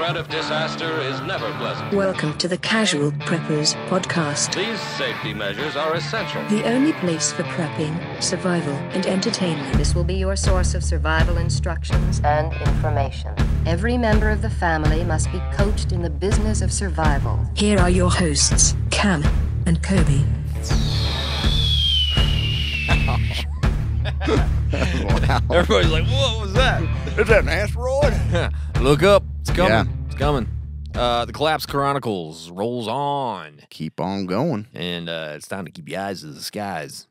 threat of disaster is never pleasant. Welcome to the Casual Preppers podcast. These safety measures are essential. The only place for prepping, survival, and entertainment. This will be your source of survival instructions and information. Every member of the family must be coached in the business of survival. Here are your hosts, Cam and Kobe. Wow. Everybody's like, what was that? Is that an asteroid? Look up. It's coming. Yeah. It's coming. The Collapse Chronicles rolls on. Keep on going. And it's time to keep your eyes to the skies.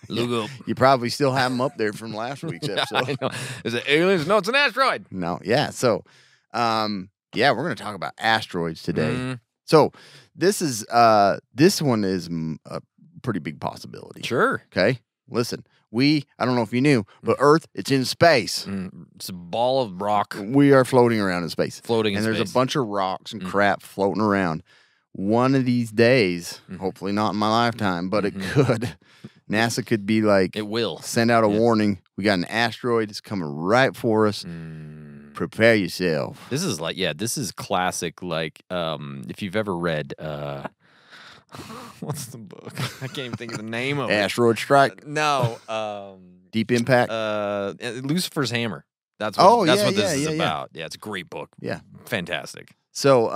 Look up. You probably still have them up there from last week's episode. I know. Is it aliens? No, it's an asteroid. No, yeah. So, we're going to talk about asteroids today. Mm. So, this one is a pretty big possibility. Sure. Okay. Listen, I don't know if you knew, but Earth, it's in space. It's a ball of rock We are floating around in space. floating in And there's space. a bunch of rocks and crap floating around. One of these days, hopefully not in my lifetime, but it could. NASA could be like, It will. send out a warning. We got an asteroid. It's coming right for us. Prepare yourself. This is like, this is classic. Like, if you've ever read, what's the book? I can't even think of the name of it. Asteroid strike. No. Deep impact. Lucifer's Hammer. That's what this is yeah. about. Yeah, it's a great book. Yeah. Fantastic. So,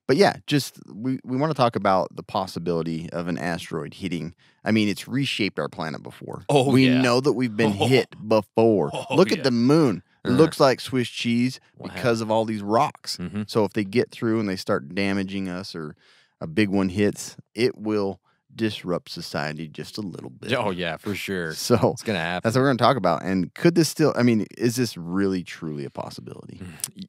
but yeah, just we want to talk about the possibility of an asteroid hitting. I mean, it's reshaped our planet before. Oh, we yeah. know that we've been hit before. Look yeah. at the moon. It looks like Swiss cheese What because of all these rocks. So if they get through and they start damaging us or a big one hits, it will disrupt society just a little bit. Oh, yeah, for sure. So It's going to happen. that's what we're going to talk about. And could this still, I mean, is this really, truly a possibility?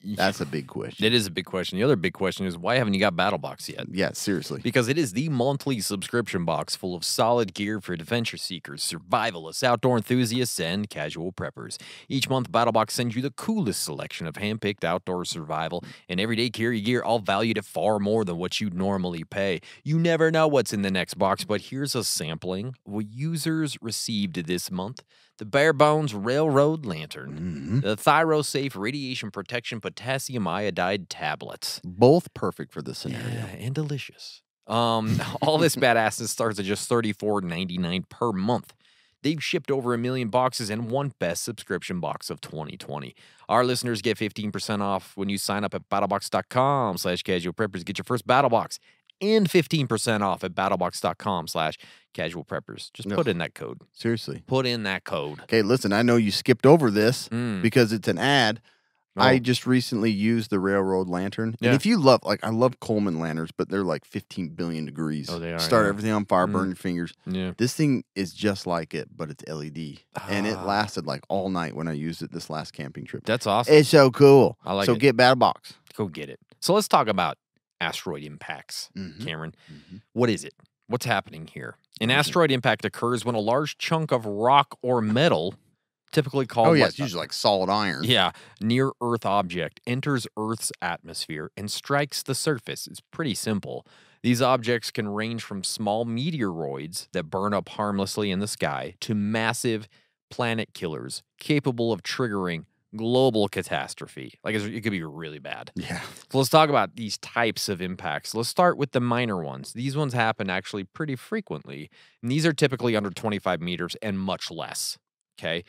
That's a big question. It is a big question. The other big question is, why haven't you got BattleBox yet? Yeah, seriously. Because it is the monthly subscription box full of solid gear for adventure seekers, survivalists, outdoor enthusiasts, and casual preppers. Each month, BattleBox sends you the coolest selection of hand-picked outdoor survival and everyday carry gear, all valued at far more than what you'd normally pay. You never know what's in the next box, but here's a sampling of what users received this month. The Bare Bones Railroad Lantern, the ThyroSafe Radiation Protection Potassium Iodide Tablets. Both perfect for this scenario. And delicious. All this badassness starts at just $34.99 per month. They've shipped over 1 million boxes and won Best Subscription Box of 2020. Our listeners get 15% off when you sign up at battlebox.com/casualpreppers. Get your first battle box and 15% off at battlebox.com/casualpreppers. Just put in that code. Seriously. Put in that code. Okay, listen, I know you skipped over this because it's an ad. I just recently used the Railroad Lantern. Yeah. And if you love, I love Coleman lanterns, but they're like 15 billion degrees. Oh, they are, Start yeah. everything on fire, burn your fingers. Yeah. This thing is just like it, but it's LED. And it lasted like all night when I used it this last camping trip. That's awesome. It's so cool. I like so it. get BattleBox. Go get it. So let's talk about asteroid impacts, Cameron. What is it? What's happening here? An asteroid impact occurs when a large chunk of rock or metal, typically called it's usually like solid iron. near-Earth object, enters Earth's atmosphere and strikes the surface. It's pretty simple. These objects can range from small meteoroids that burn up harmlessly in the sky to massive planet killers capable of triggering global catastrophe. Like, it could be really bad. Yeah. So let's talk about these types of impacts. Let's start with the minor ones. These ones happen actually pretty frequently, and these are typically under 25 meters and much less. Okay,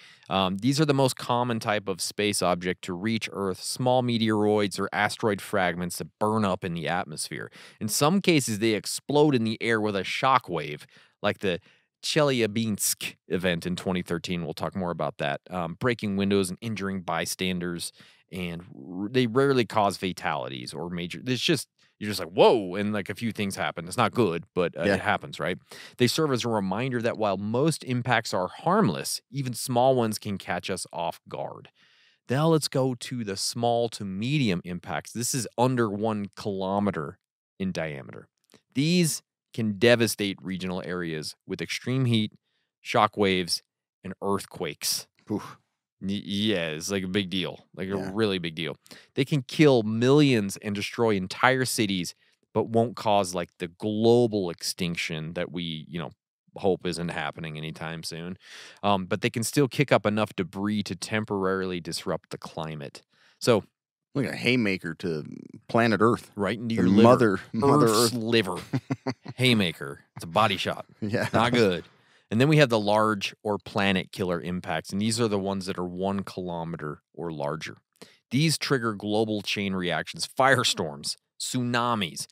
these are the most common type of space object to reach Earth, small meteoroids or asteroid fragments that burn up in the atmosphere. In some cases, they explode in the air with a shock wave, like the Chelyabinsk event in 2013. We'll talk more about that. Breaking windows and injuring bystanders, and they rarely cause fatalities or major. You're just like, whoa, and like a few things happen. It's not good, but it happens, right? They serve as a reminder that while most impacts are harmless, even small ones can catch us off guard. Now let's go to the small to medium impacts. This is under 1 kilometer in diameter. These can devastate regional areas with extreme heat, shock waves, and earthquakes. Oof. Yeah, it's like a big deal, like a really big deal. They can kill millions and destroy entire cities, but won't cause like the global extinction that we, hope isn't happening anytime soon. But they can still kick up enough debris to temporarily disrupt the climate. So Like a haymaker to planet Earth. Right into The your liver. Mother Earth's Earth. liver. Haymaker. It's a body shot. Yeah. Not good. And then we have the large or planet killer impacts, and these are the ones that are 1 kilometer or larger. These trigger global chain reactions, firestorms, tsunamis,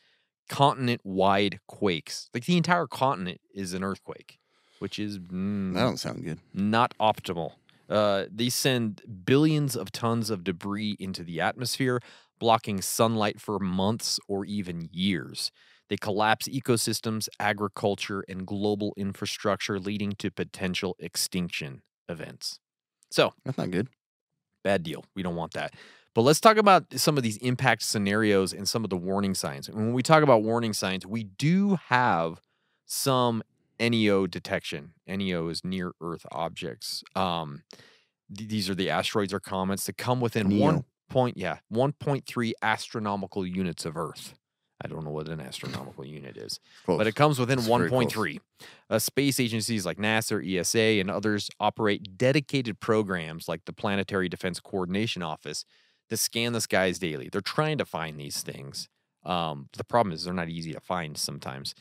continent-wide quakes. Like the entire continent is an earthquake, which is That don't sound good. not optimal. They send billions of tons of debris into the atmosphere, blocking sunlight for months or even years. They collapse ecosystems, agriculture, and global infrastructure, leading to potential extinction events. So, That's not good. bad deal. We don't want that. But let's talk about some of these impact scenarios and some of the warning signs. And when we talk about warning signs, we do have some NEO detection. NEO is near Earth objects. These are the asteroids or comets that come within NEO. 1.3 astronomical units of Earth. I don't know what an astronomical unit is, Close. but it comes within It's very 1.3. Space agencies like NASA, ESA, and others operate dedicated programs like the Planetary Defense Coordination Office that scan the skies daily. They're trying to find these things. The problem is they're not easy to find sometimes.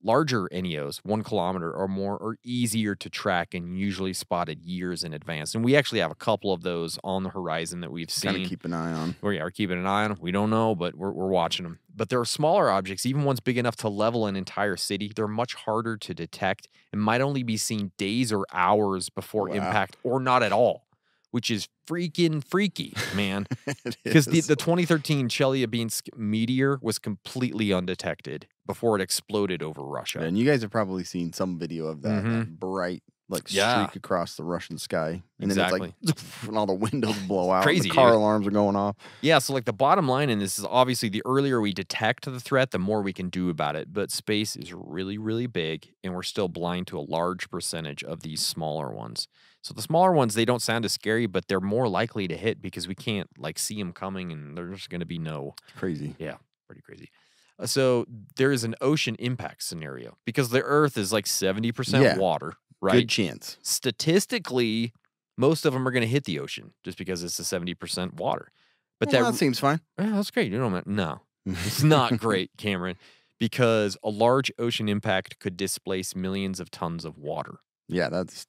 Larger NEOs, 1 kilometer or more, are easier to track and usually spotted years in advance. And we actually have a couple of those on the horizon that we've seen. Kind of keep an eye on. We're keeping an eye on them. We don't know, but we're watching them. But there are smaller objects, even ones big enough to level an entire city. They're much harder to detect and might only be seen days or hours before impact or not at all, which is freaking freaky, man. Because the 2013 Chelyabinsk meteor was completely undetected before it exploded over Russia. And you guys have probably seen some video of that, that bright streak across the Russian sky. And then it's like, and all the windows blow out. Crazy, the car dude. alarms are going off. Yeah, so like the bottom line in this is obviously the earlier we detect the threat, the more we can do about it. But space is really, really big, and we're still blind to a large percentage of these smaller ones. So the smaller ones, they don't sound as scary, but they're more likely to hit because we can't like see them coming, and there's going to be no. Crazy. Yeah, pretty crazy. So there is an ocean impact scenario because the Earth is like 70% water, right? Good chance. Statistically, most of them are going to hit the ocean just because it's a 70% water. But That seems fine. Yeah, that's great. You know, no, it's not great, Cameron, because a large ocean impact could displace millions of tons of water. Yeah, that's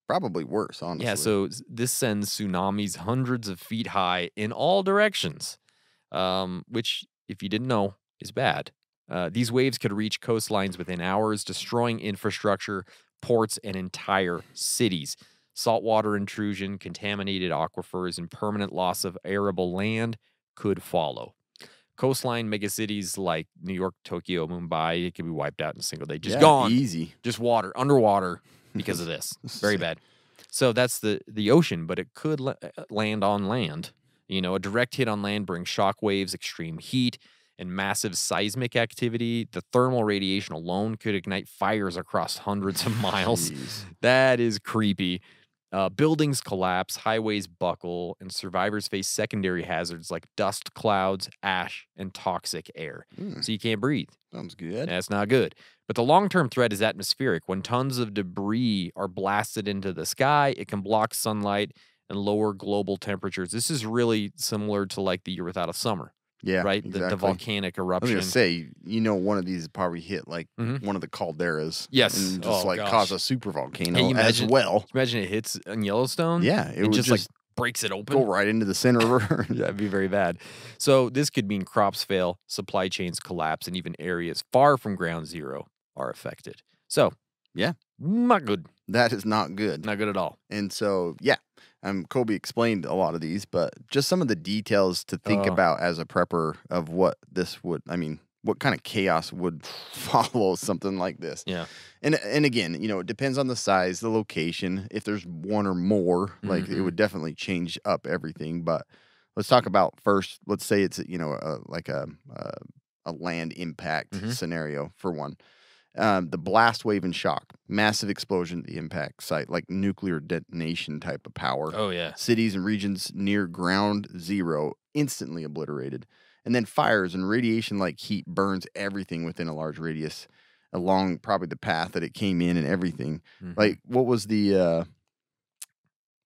probably worse, honestly. Yeah, so this sends tsunamis hundreds of feet high in all directions, which, if you didn't know, is bad. These waves could reach coastlines within hours, destroying infrastructure, ports, and entire cities. Saltwater intrusion, contaminated aquifers, and permanent loss of arable land could follow. Coastline megacities like New York, Tokyo, Mumbai, it could be wiped out in a single day. Just gone. Easy. Just water, underwater because of this. Very bad. So that's the ocean, but it could land on land. You know, a direct hit on land brings shock waves, extreme heat, and massive seismic activity. The thermal radiation alone could ignite fires across hundreds of miles. Jeez. That is creepy. Buildings collapse, highways buckle, and survivors face secondary hazards like dust clouds, ash, and toxic air. So you can't breathe. Sounds good. That's not good. But the long-term threat is atmospheric. When tons of debris are blasted into the sky, it can block sunlight and lower global temperatures. This is really similar to like the year without a summer. Yeah, right? exactly. The volcanic I was eruption. going to say, you know, one of these probably hit like one of the calderas. Yes. And just cause a super volcano Can you as well. Imagine it hits in Yellowstone. Yeah. It would just like breaks it open. Go right into the center of her. Yeah, that'd be very bad. So this could mean crops fail, supply chains collapse, and even areas far from ground zero are affected. So, yeah. Not good. That is not good. Not good at all. And so, yeah. Kobe explained a lot of these, but just some of the details to think about as a prepper of what this would, I mean, what kind of chaos would follow something like this. Yeah. And again, you know, it depends on the size, the location. If there's one or more, like it would definitely change up everything. But let's talk about first, let's say it's, you know, like a land impact scenario for one. The blast wave and shock, massive explosion at the impact site, like nuclear detonation type of power. Oh, yeah. Cities and regions near ground zero instantly obliterated. And then fires and radiation like heat burns everything within a large radius along probably the path that it came in and everything. Like, what was the,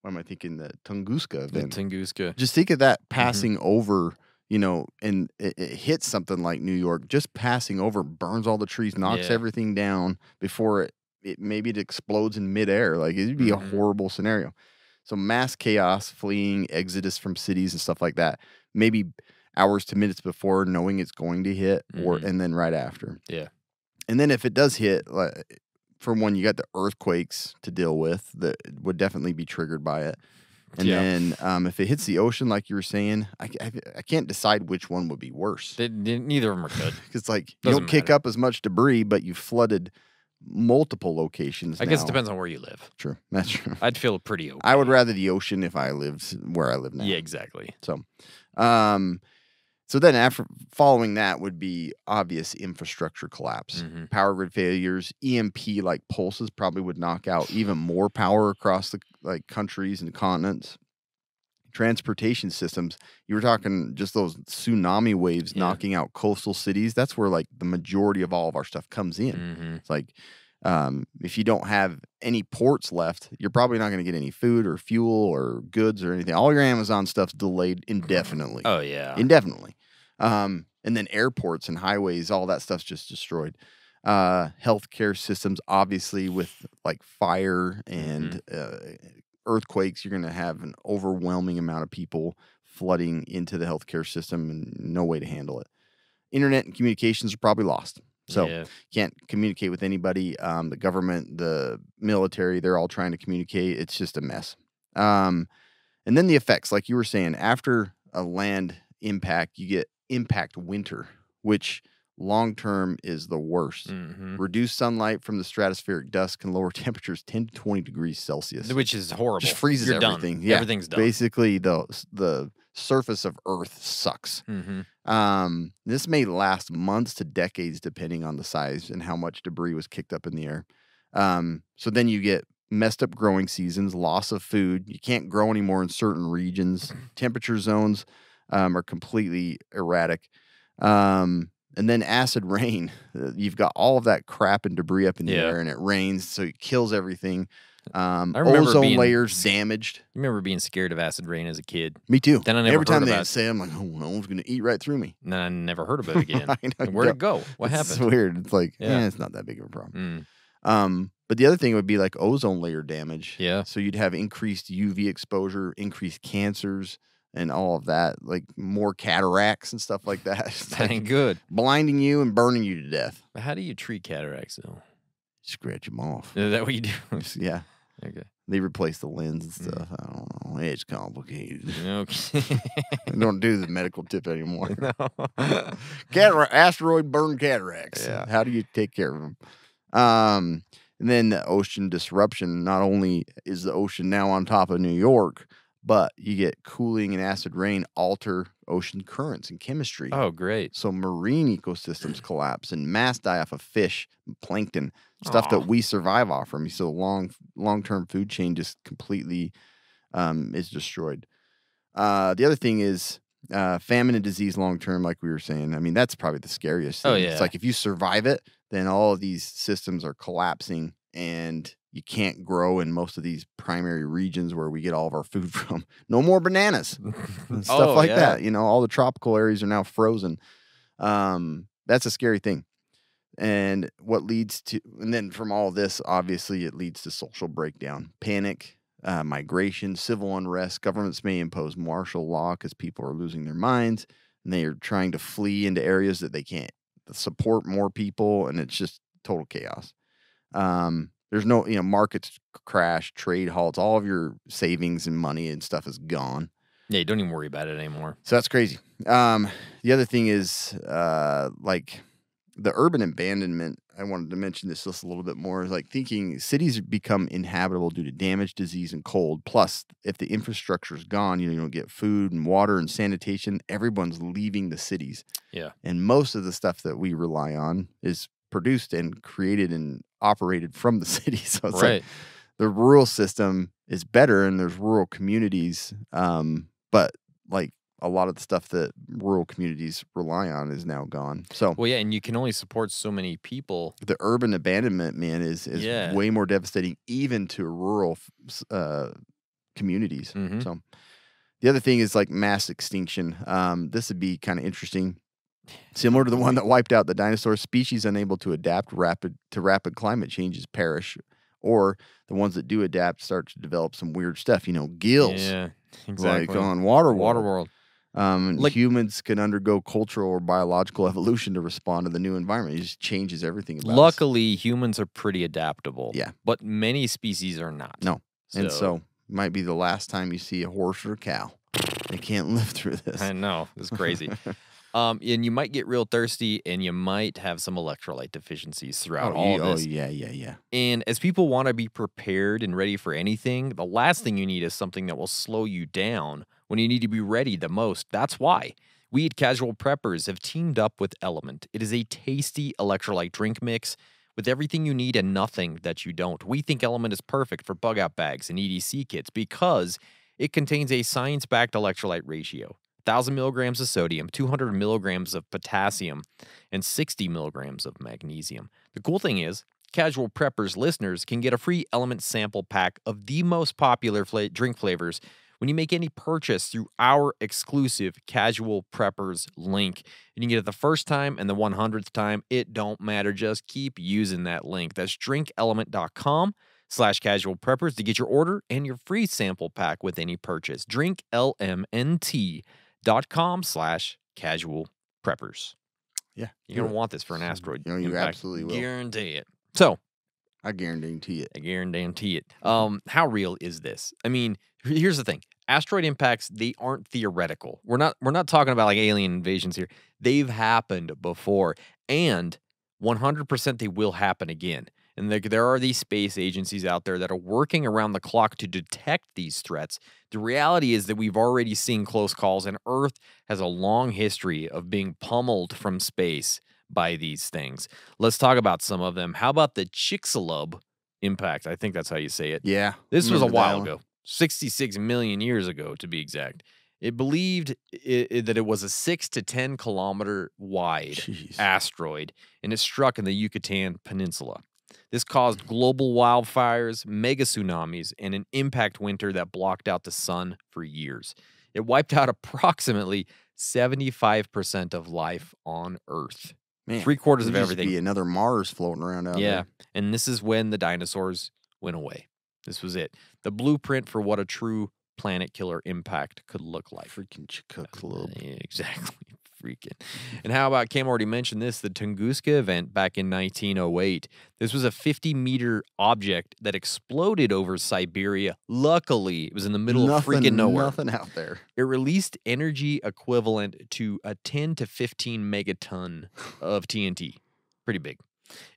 what am I thinking? The Tunguska The event. Tunguska. Just think of that passing over, you know, and it hits something like New York. Just passing over burns all the trees, knocks Yeah. everything down before it explodes in midair. Like it'd be a horrible scenario. So mass chaos, fleeing, exodus from cities and stuff like that. Maybe hours to minutes before, knowing it's going to hit, and then right after. Yeah. And then if it does hit, like, for one, you got the earthquakes to deal with that would definitely be triggered by it. And then if it hits the ocean, like you were saying, I can't decide which one would be worse. Neither of them are good. Because like you Doesn't don't kick matter. up as much debris, but you flooded multiple locations. I guess it depends on where you live. True, that's true. I'd feel pretty okay. I would rather the ocean if I lived where I live now. Yeah, exactly. So, so then after following that would be obvious infrastructure collapse, power grid failures, EMP like pulses probably would knock out even more power across the countries and continents. Transportation systems, you were talking just those tsunami waves knocking out coastal cities. That's where like the majority of all of our stuff comes in. It's like if you don't have any ports left, you're probably not going to get any food or fuel or goods or anything. All your Amazon stuff's delayed indefinitely. Oh yeah, indefinitely. And then airports and highways, all that stuff's just destroyed. Healthcare systems, obviously, with like fire and earthquakes, you're going to have an overwhelming amount of people flooding into the healthcare system and no way to handle it. Internet and communications are probably lost. So can't communicate with anybody. The government, the military, they're all trying to communicate. It's just a mess. And then the effects, like you were saying, after a land impact, you get impact winter, which long-term is the worst. Reduced sunlight from the stratospheric dust can lower temperatures 10 to 20 degrees Celsius. Which is horrible. Just freezes You're everything. Done. Yeah. Everything's done. Basically, the surface of Earth sucks. This may last months to decades depending on the size and how much debris was kicked up in the air. So then you get messed up growing seasons, loss of food. You can't grow anymore in certain regions. Temperature zones are completely erratic. And then acid rain. You've got all of that crap and debris up in the air, and it rains, so it kills everything. Ozone layers damaged. I remember being scared of acid rain as a kid. Me too. Then I never Every time heard they about it. say, I'm like, oh, no one's going to eat right through me. And then I never heard of it again. I know, Where'd it go? What It's happened? weird. It's like, Yeah. it's not that big of a problem. But the other thing would be like ozone layer damage. Yeah. So you'd have increased UV exposure, increased cancers, and all of that, like more cataracts and stuff like that. It's That like ain't good. blinding you and burning you to death. But how do you treat cataracts, though? Scratch them off. Is that what you do? Yeah. Okay. They replace the lens and stuff. I don't know. It's complicated. Okay. I don't do the medical tip anymore. Asteroid burn cataracts. Yeah. How do you take care of them? And then the ocean disruption. Not only is the ocean now on top of New York, but you get cooling and acid rain alter ocean currents and chemistry. Oh, great. So marine ecosystems collapse and mass die off of fish, and plankton, stuff that we survive off from. So long-term food chain just completely is destroyed. The other thing is famine and disease long-term, like we were saying. I mean, that's probably the scariest thing. Oh, yeah. It's like if you survive it, then all of these systems are collapsing and you can't grow in most of these primary regions where we get all of our food from. No more bananas. Stuff like that. You know, all the tropical areas are now frozen. That's a scary thing. And what leads to, and then from all this, obviously, it leads to social breakdown, panic, migration, civil unrest. Governments may impose martial law because people are losing their minds and they are trying to flee into areas that they can't support more people. And it's just total chaos. There's no, markets crash, trade halts, all of your savings and money and stuff is gone. Yeah, don't even worry about it anymore. So that's crazy. The other thing is, like the urban abandonment. I wanted to mention this just a little bit more. Is like thinking cities become inhabitable due to damage, disease, and cold. Plus, if the infrastructure is gone, you don't get food and water and sanitation. Everyone's leaving the cities. Yeah. And most of the stuff that we rely on is produced and created and operated from the city. So it's like the rural system is better and there's rural communities. But like a lot of the stuff that rural communities rely on is now gone. So, well, yeah, and you can only support so many people. The urban abandonment, man, is way more devastating even to rural communities. Mhm. So the other thing is like mass extinction. This would be kind of interesting. Similar to the one that wiped out the dinosaurs, species unable to adapt to rapid climate changes perish, or the ones that do adapt start to develop some weird stuff. Gills, Yeah, exactly. like on Waterworld. Waterworld. And humans can undergo cultural or biological evolution to respond to the new environment. It just changes everything about us. Luckily, humans are pretty adaptable. Yeah. But many species are not. No. And so it might be the last time you see a horse or a cow. They can't live through this. I know. It's crazy. And you might get real thirsty, and you might have some electrolyte deficiencies throughout all this. Oh, yeah. And as people want to be prepared and ready for anything, the last thing you need is something that will slow you down when you need to be ready the most. That's why we at Casual Preppers have teamed up with Element. It is a tasty electrolyte drink mix with everything you need and nothing that you don't. We think Element is perfect for bug-out bags and EDC kits because it contains a science-backed electrolyte ratio. 1,000 milligrams of sodium, 200 milligrams of potassium, and 60 milligrams of magnesium. The cool thing is, Casual Preppers listeners can get a free Element sample pack of the most popular drink flavors when you make any purchase through our exclusive Casual Preppers link. And you can get it the first time and the 100th time. It don't matter. Just keep using that link. That's drinkelement.com/casual preppers to get your order and your free sample pack with any purchase. drinklmnt.com/casual preppers. Yeah. You're going to want this for an asteroid. You impact. absolutely will. Guarantee it. So, I guarantee it. I guarantee it. How real is this? I mean, here's the thing. Asteroid impacts, they aren't theoretical. We're not talking about like alien invasions here. They've happened before, and 100% they will happen again. And there are these space agencies out there that are working around the clock to detect these threats. The reality is that we've already seen close calls, and Earth has a long history of being pummeled from space by these things. Let's talk about some of them. How about the Chicxulub impact? I think that's how you say it. Yeah. This was a remember while that one. ago, 66 million years ago to be exact. It believed that it was a 6 to 10 kilometer wide Jeez. asteroid, and it struck in the Yucatan Peninsula. This caused global wildfires, mega tsunamis, and an impact winter that blocked out the sun for years. It wiped out approximately 75% of life on Earth. Man, 3/4 of there'd just everything. be another Mars floating around out Yeah, there. and this is when the dinosaurs went away. This was it. The blueprint for what a true planet killer impact could look like. Freaking Chicxulub. Yeah, exactly. Freaking. And how about, Cam already mentioned this, the Tunguska event back in 1908. This was a 50-meter object that exploded over Siberia. Luckily, it was in the middle of freaking nowhere. Nothing out there. It released energy equivalent to a 10 to 15 megaton of TNT. Pretty big.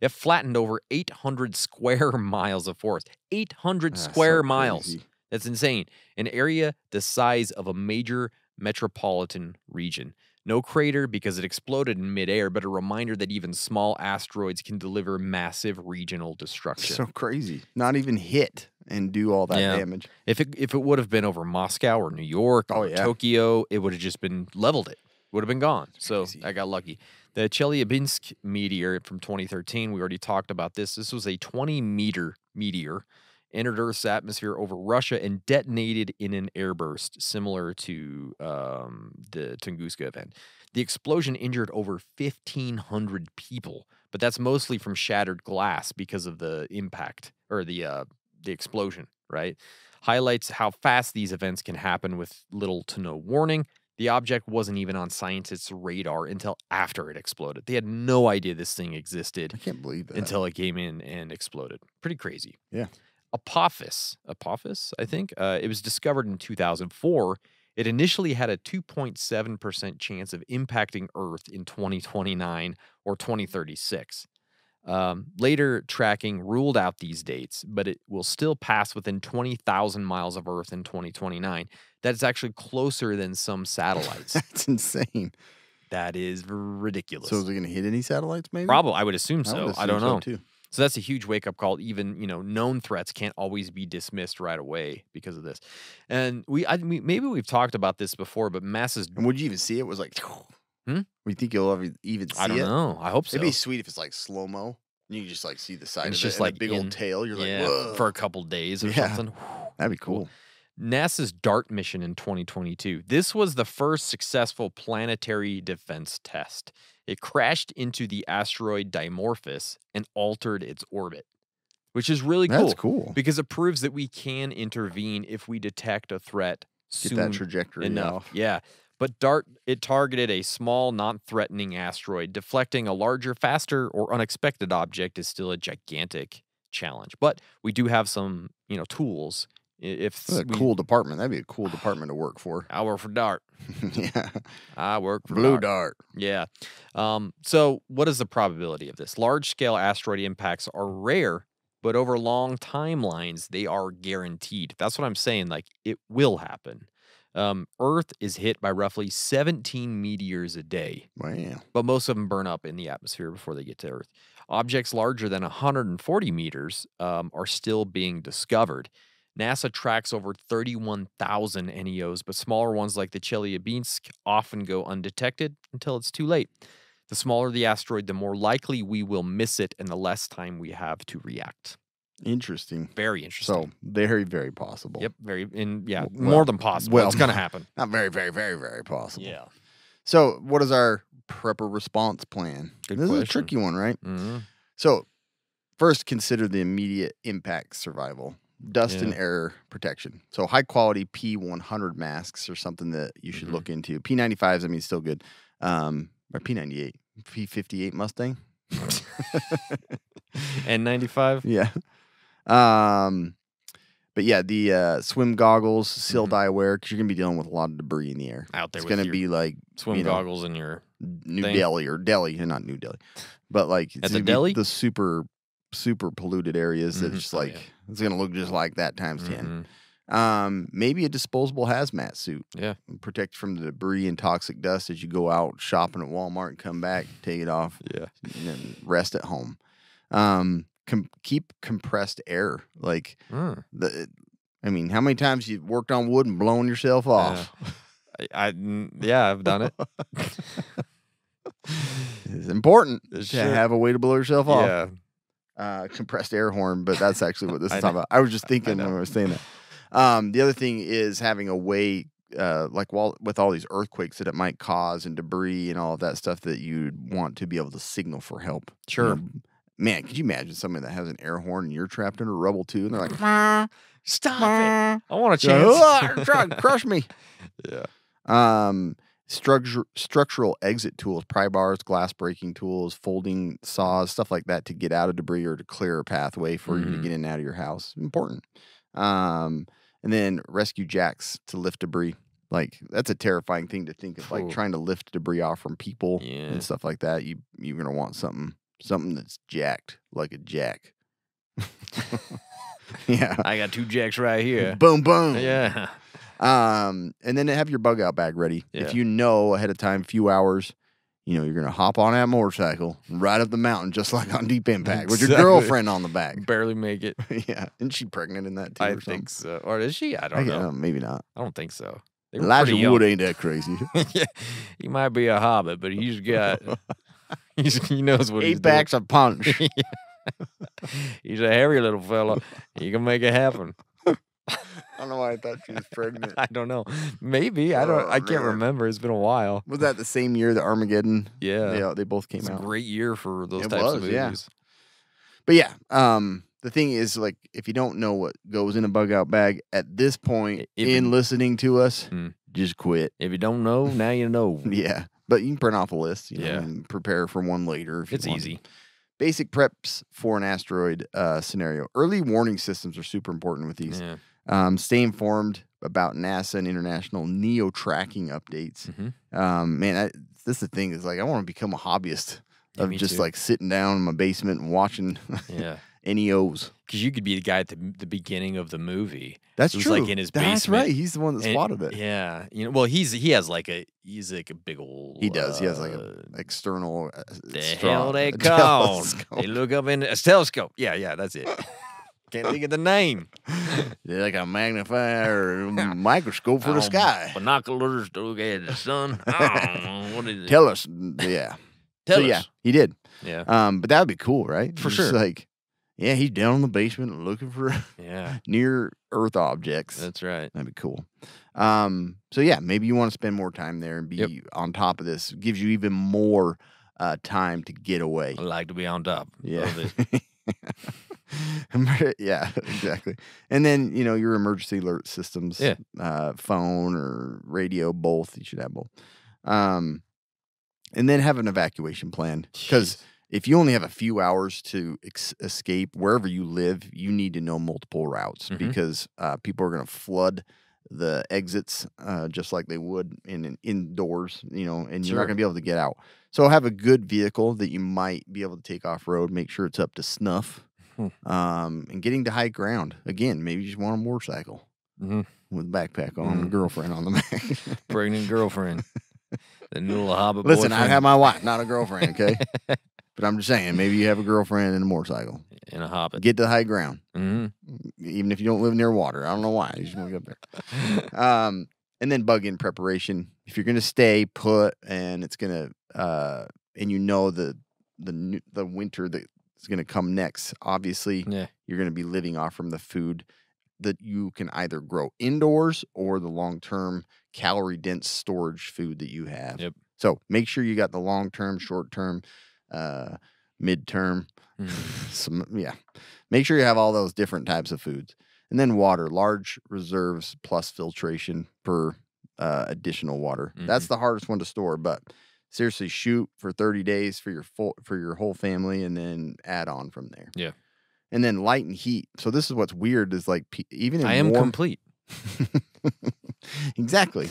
It flattened over 800 square miles of forest. 800 square miles. Crazy. That's insane. An area the size of a major metropolitan region. No crater because it exploded in midair, but a reminder that even small asteroids can deliver massive regional destruction. So crazy. Not even hit and do all that Yeah. damage. If it would have been over Moscow or New York or Tokyo, it would have just been leveled it. Would have been gone. So I got lucky. The Chelyabinsk meteor from 2013, we already talked about this. This was a 20-meter meteor, entered Earth's atmosphere over Russia and detonated in an airburst, similar to the Tunguska event. The explosion injured over 1,500 people, but that's mostly from shattered glass because of the impact or the explosion, right? Highlights how fast these events can happen with little to no warning. The object wasn't even on scientists' radar until after it exploded. They had no idea this thing existed I can't believe that. until it came in and exploded. Pretty crazy. Yeah. Apophis, I think. It was discovered in 2004. It initially had a 2.7% chance of impacting Earth in 2029 or 2036. Later tracking ruled out these dates, but it will still pass within 20,000 miles of Earth in 2029. That's actually closer than some satellites. That's insane. That is ridiculous. So is it going to hit any satellites maybe? Probably, I would assume so. would I don't assume so, know. too. So that's a huge wake-up call. Even, known threats can't always be dismissed right away because of this. And maybe we've talked about this before, but masses... And would you even see it? Was like... Hmm? We think you'll ever even see it? I don't know. I hope so. It'd be sweet if it's like slow-mo. And you can just like see the side It's of just it. like and a big old tail. You're yeah, like, whoa. for a couple days or Yeah. something. That'd be cool. NASA's DART mission in 2022. This was the first successful planetary defense test. It crashed into the asteroid Dimorphos and altered its orbit, which is really cool. That's cool. Because it proves that we can intervene if we detect a threat soon Get that trajectory enough. off. Yeah. But DART, it targeted a small, non-threatening asteroid. Deflecting a larger, faster, or unexpected object is still a gigantic challenge. But we do have some, tools. That's a cool department. That'd be a cool department to work for. I work for DART. Yeah. I work for Blue DART. Dart. Yeah. So what is the probability of this? Large-scale asteroid impacts are rare, but over long timelines, they are guaranteed. That's what I'm saying. Like, it will happen. Earth is hit by roughly 17 meteors a day. Wow. But most of them burn up in the atmosphere before they get to Earth. Objects larger than 140 meters are still being discovered. NASA tracks over 31,000 NEOs, but smaller ones like the Chelyabinsk often go undetected until it's too late. The smaller the asteroid, the more likely we will miss it and the less time we have to react. Interesting. Very interesting. So, very, very possible. Yep, more than possible. Well, it's going to happen. Not very, very, very, very possible. Yeah. So, what is our prepper response plan? Good This question. is a tricky one, right? Mm-hmm. So, first, consider the immediate impact survival. Dust and Yeah. air protection. So, high quality P100 masks are something that you should look into. P95s, I mean, still good. Or P98, P58 Mustang. N95? Yeah. But yeah, the swim goggles, SILD eyewear, because you're gonna be dealing with a lot of debris in the air. Out there It's with gonna your be like swim goggles and your New thing. Delhi or Delhi, not New Delhi, but like it's At the gonna be deli? the super polluted areas that just Oh, like yeah. it's gonna look just like that times 10. Mhm. Maybe a disposable hazmat suit. Yeah. Protect from the debris and toxic dust as you go out shopping at Walmart and come back, take it off, Yeah. and then rest at home. Keep compressed air. Like Mm. I mean, how many times you worked on wood and blown yourself off? I've done it. It's important to Sure. have a way to blow yourself off. Yeah. Compressed air horn, but that's actually what this I is talking know. about. I was just thinking know. when I was saying that. The other thing is having a way, with all these earthquakes that it might cause and debris and all of that stuff, that you'd want to be able to signal for help. Sure. Man, could you imagine somebody that has an air horn and you're trapped under rubble too, and they're like, Stop it. I want a You're chance. like, "Ah, try to crush me." Yeah. Structural exit tools, pry bars, glass breaking tools, folding saws, stuff like that to get out of debris or to clear a pathway for you to get in and out of your house. Important. And then rescue jacks to lift debris. Like, that's a terrifying thing to think of, like Ooh. trying to lift debris off from people Yeah. and stuff like that. You're gonna want something that's jacked, like a jack. Yeah. I got 2 jacks right here. Boom, boom. Yeah. And then have your bug out bag ready. Yeah. If you know ahead of time, few hours, you're going to hop on that motorcycle, ride up the mountain, just like on Deep Impact, with your Exactly. girlfriend on the back. Barely make it. Yeah. Isn't she pregnant in that too? I or think something? so. Or is she? I don't know. Maybe not. I don't think so. They were Elijah pretty young. Wood ain't that crazy. Yeah. He might be a hobbit, but he's got he knows what he's 8 doing. packs of punch. He's a hairy little fella. He can make it happen. I don't know why I thought she was pregnant. I don't know. Maybe. I can't man. remember. It's been a while. Was that the same year that Armageddon? Yeah. They both came It's a out. great year for those It types of was, movies. yeah. But yeah, the thing is, like, if you don't know what goes in a bug out bag at this point If in you- listening to us, Mm. just quit. If you don't know, now you know. Yeah, but you can print off a list, Yeah. and prepare for one later. If you It's want. easy. Basic preps for an asteroid scenario. Early warning systems are super important with these. Yeah. Stay informed about NASA and international NEO tracking updates. Mhm. Man, this is the thing is, like, I want to become a hobbyist Yeah, of me just too. like sitting down in my basement and watching Yeah. NEOs. Because you could be the guy at the beginning of the movie. That's who's, true. like in his basement. That's right. He's the one that And- spotted it. Yeah. Well, he's like a big old. He does. He has like a external. The hell they called? They look up in a telescope. Yeah, that's it. Can't think of the name. They're like a magnifier or microscope for the sky. Binoculars to look at the sun. I don't know. What is it? Tell us. Yeah. Tell so us. yeah, he did. Yeah. But that would be cool, right? For Just sure. like, Yeah, he's down in the basement looking for near Earth objects. That's right. That'd be cool. So yeah, maybe you want to spend more time there and be on top of this. It gives you even more time to get away. I like to be on top. Yeah. Love it. Yeah, exactly. And then, your emergency alert systems, phone or radio, both. You should have both. And then have an evacuation plan. Because if you only have a few hours to escape wherever you live, you need to know multiple routes because people are going to flood the exits just like they would indoors, and you're not going to be able to get out. So have a good vehicle that you might be able to take off road. Make sure it's up to snuff. And getting to high ground. Again, maybe you just want a motorcycle with a backpack on, a girlfriend on the back. Pregnant girlfriend. The little hobbit Listen, boyfriend. I have my wife, not a girlfriend, okay? But I'm just saying, maybe you have a girlfriend and a motorcycle. In a hobbit. Get to high ground. Even if you don't live near water. I don't know why. You just want to get up there. And then bug in preparation. If you're going to stay put and it's going to, and the winter that is going to come next, obviously, you're going to be living off from the food that you can either grow indoors or the long-term calorie-dense storage food that you have. Yep. So make sure you got the long-term, short-term, midterm. Make sure you have all those different types of foods. And then water, large reserves plus filtration for additional water. That's the hardest one to store, but seriously, shoot for 30 days for your whole family and then add on from there. Yeah. And then light and heat. So this is what's weird is like even in I am complete. Exactly.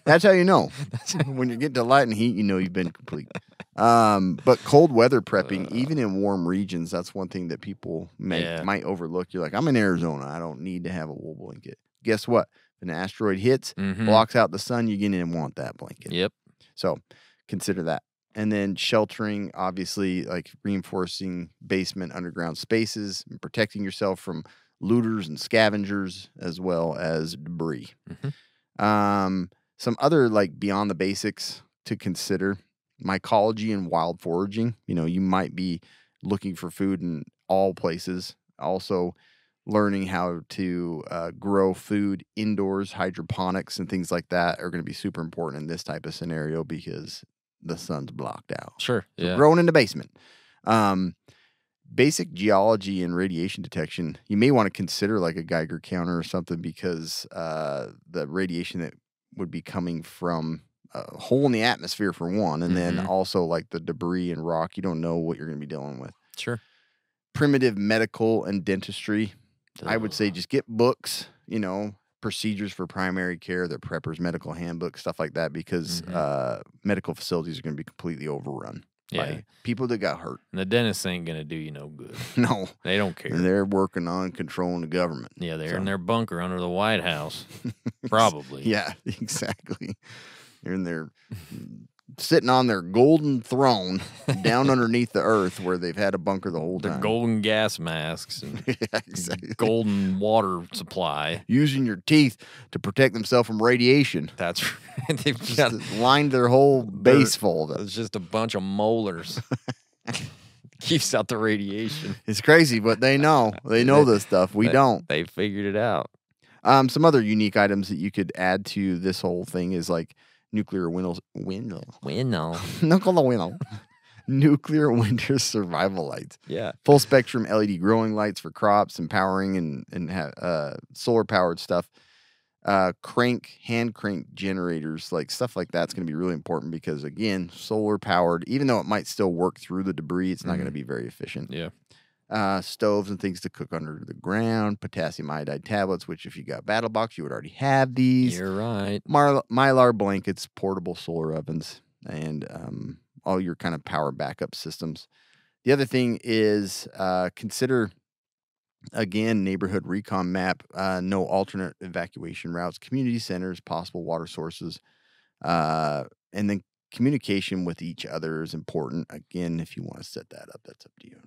That's how you know. When you get to light and heat, you know you've been complete. But cold weather prepping, even in warm regions, that's one thing that people might overlook. You're like, I'm in Arizona. I don't need to have a wool blanket. Guess what? If an asteroid hits, blocks out the sun, you're going to want that blanket. Yep. So consider that. And then sheltering, obviously, like reinforcing basement underground spaces and protecting yourself from looters and scavengers as well as debris. Some other like beyond the basics to consider: mycology and wild foraging. You might be looking for food in all places. Also learning how to grow food indoors, hydroponics and things like that are going to be super important in this type of scenario because the sun's blocked out. Sure. So growing in the basement. Basic geology and radiation detection, you may want to consider like a Geiger counter or something because the radiation that would be coming from a hole in the atmosphere for one, and then also like the debris and rock, you don't know what you're going to be dealing with. Sure. Primitive medical and dentistry. I would say just get books, procedures for primary care, the prepper's medical handbook, stuff like that, because medical facilities are going to be completely overrun. by people that got hurt. And the dentists ain't going to do you no good. No. They don't care. They're working on controlling the government. Yeah, they're in their bunker under the White House. Probably. Yeah, exactly. They're in their sitting on their golden throne down underneath the earth where they've had a bunker the whole time. Their golden gas masks and exactly. golden water supply. Using your teeth to protect themselves from radiation. That's right. They've just lined their whole base full of it. It's just a bunch of molars. Keeps out the radiation. It's crazy, but they know. They know this stuff. We don't. They figured it out. Some other unique items that you could add to this whole thing is like nuclear window. Nuclear winter survival lights. Yeah. Full spectrum LED growing lights for crops and powering and solar powered stuff. Hand crank generators, like stuff like that's going to be really important because again, solar powered, even though it might still work through the debris, it's not going to be very efficient. Yeah. Stoves and things to cook under the ground, potassium iodide tablets, which if you got Battle Box, you would already have these. You're right. Mylar blankets, portable solar ovens, and all your kind of power backup systems. The other thing is consider, again, neighborhood recon map, no alternate evacuation routes, community centers, possible water sources, and then communication with each other is important. Again, if you want to set that up, that's up to you.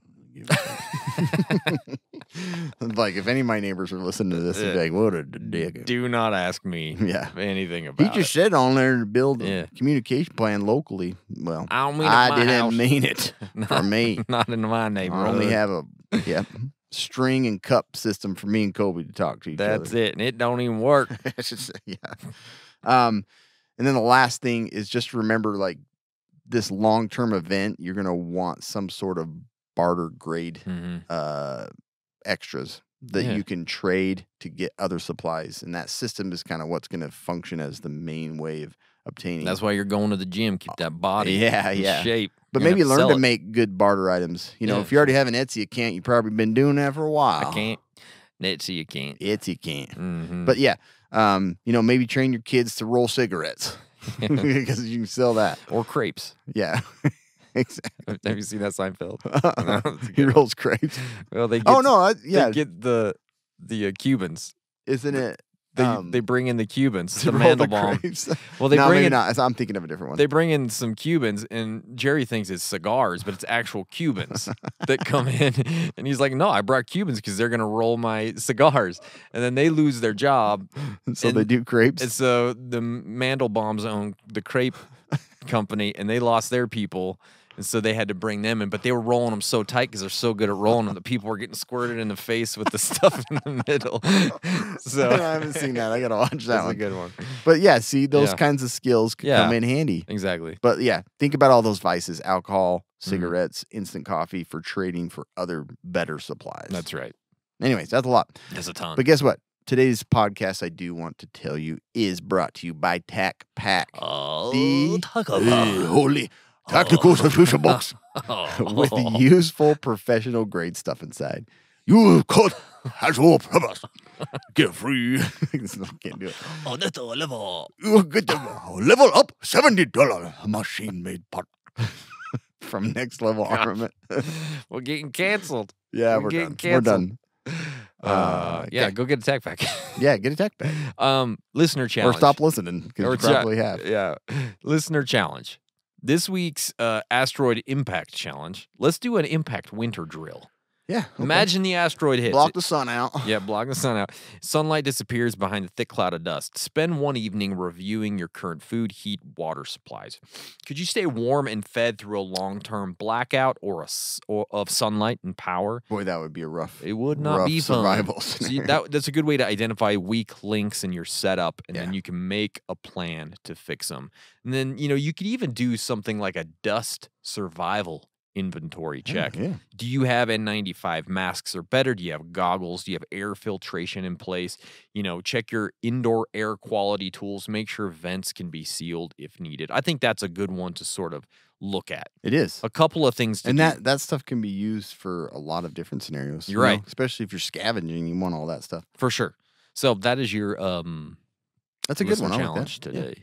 Like, if any of my neighbors are listening to this, they'd be like, what a dick. Do not ask me anything about it. He just said on there to build a communication plan locally. Well, I don't mean I didn't mean it for me. Not in my I neighborhood. only have a, string and cup system for me and Kobe to talk to each other. That's it, and it don't even work. Yeah. And then the last thing is just remember, like, this long-term event, you're going to want some sort of barter grade extras that you can trade to get other supplies. And that system is kind of what's going to function as the main way of obtaining. That's why you're going to the gym. Keep that body in shape. But You're maybe gonna learn to sell it. make good barter items. You know, if you already have an Etsy account, you've probably been doing that for a while. I can't. Etsy, you can't. Etsy can't. But yeah, you know, maybe train your kids to roll cigarettes because you can sell that. Or crepes. Yeah. Exactly. Have you seen that Seinfeld? He rolls crepes. Well, they get, they get the Cubans. Isn't it? They bring in the Cubans, to the roll the Mandelbaum. crepes. Well, they no, bring maybe in. not. I'm thinking of a different one. They bring in some Cubans, and Jerry thinks it's cigars, but it's actual Cubans that come in. And he's like, "No, I brought Cubans because they're gonna roll my cigars." And then they lose their job, so they do crepes. And so the Mandelbaums own the crepe company, and they lost their people. And so they had to bring them in, but they were rolling them so tight because they're so good at rolling them that people were getting squirted in the face with the stuff in the middle. So I haven't seen that. I gotta watch that that's one. a good one. But yeah, see, those kinds of skills could come in handy. Exactly. But yeah, think about all those vices: alcohol, cigarettes, instant coffee for trading for other better supplies. That's right. Anyways, that's a lot. That's a ton. But guess what? Today's podcast, I do want to tell you, is brought to you by Tac Pack. The holy tactical subscription box with useful professional grade stuff inside. You could has your purpose. Get free. Can't do it. On that level. You get the level up $70 machine made part from Next Level Armament. We're getting canceled. Yeah, we're getting done. canceled. We're done. Yeah, go get a tech pack. Yeah, get a tech pack. Listener challenge. Or stop listening because you probably have. Yeah. Listener challenge. This week's Asteroid Impact Challenge. Let's do an Impact winter drill. Yeah. Okay. Imagine the asteroid hits. Block the sun out. Yeah, block the sun out. Sunlight disappears behind a thick cloud of dust. Spend one evening reviewing your current food, heat, water supplies. Could you stay warm and fed through a long-term blackout or of sunlight and power? Boy, that would be a rough. It would not be fun. Survival See, that's a good way to identify weak links in your setup, and then you can make a plan to fix them. And then, you could even do something like a dust survival inventory check. Yeah. Do you have N95 masks or better? Do you have goggles? Do you have air filtration in place? Check your indoor air quality tools. Make sure vents can be sealed if needed. I think that's a good one to sort of look at. It is. A couple of things to do. And that stuff can be used for a lot of different scenarios. You're right. Especially if you're scavenging, you want all that stuff. For sure. So that is your that's a good one. Challenge I like that.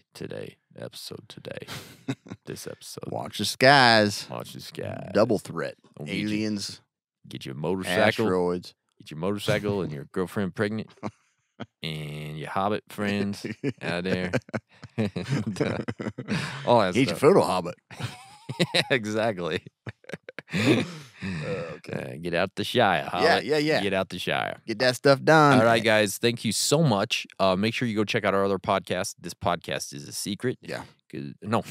This episode. Watch the skies. Watch the skies. Double threat. Don't Aliens. Get your motorcycle. Asteroids. Get your motorcycle and your girlfriend pregnant. And your hobbit friends out there. And, all that Eat stuff. your photo hobbit. Yeah, exactly. Okay. Get out the Shire. Hobbit. Yeah. Get out the Shire. Get that stuff done. All right, guys. Thank you so much. Make sure you go check out our other podcast. This podcast is a secret. Yeah. No.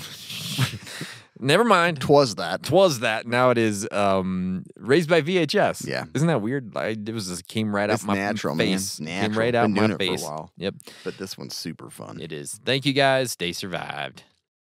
Never mind. Twas that. Now it is raised by VHS. Yeah. Isn't that weird? It was just came right out my natural, face. Man. Natural. Came right out Been doing my it face. for a while. Yep. But this one's super fun. It is. Thank you guys. Stay survived.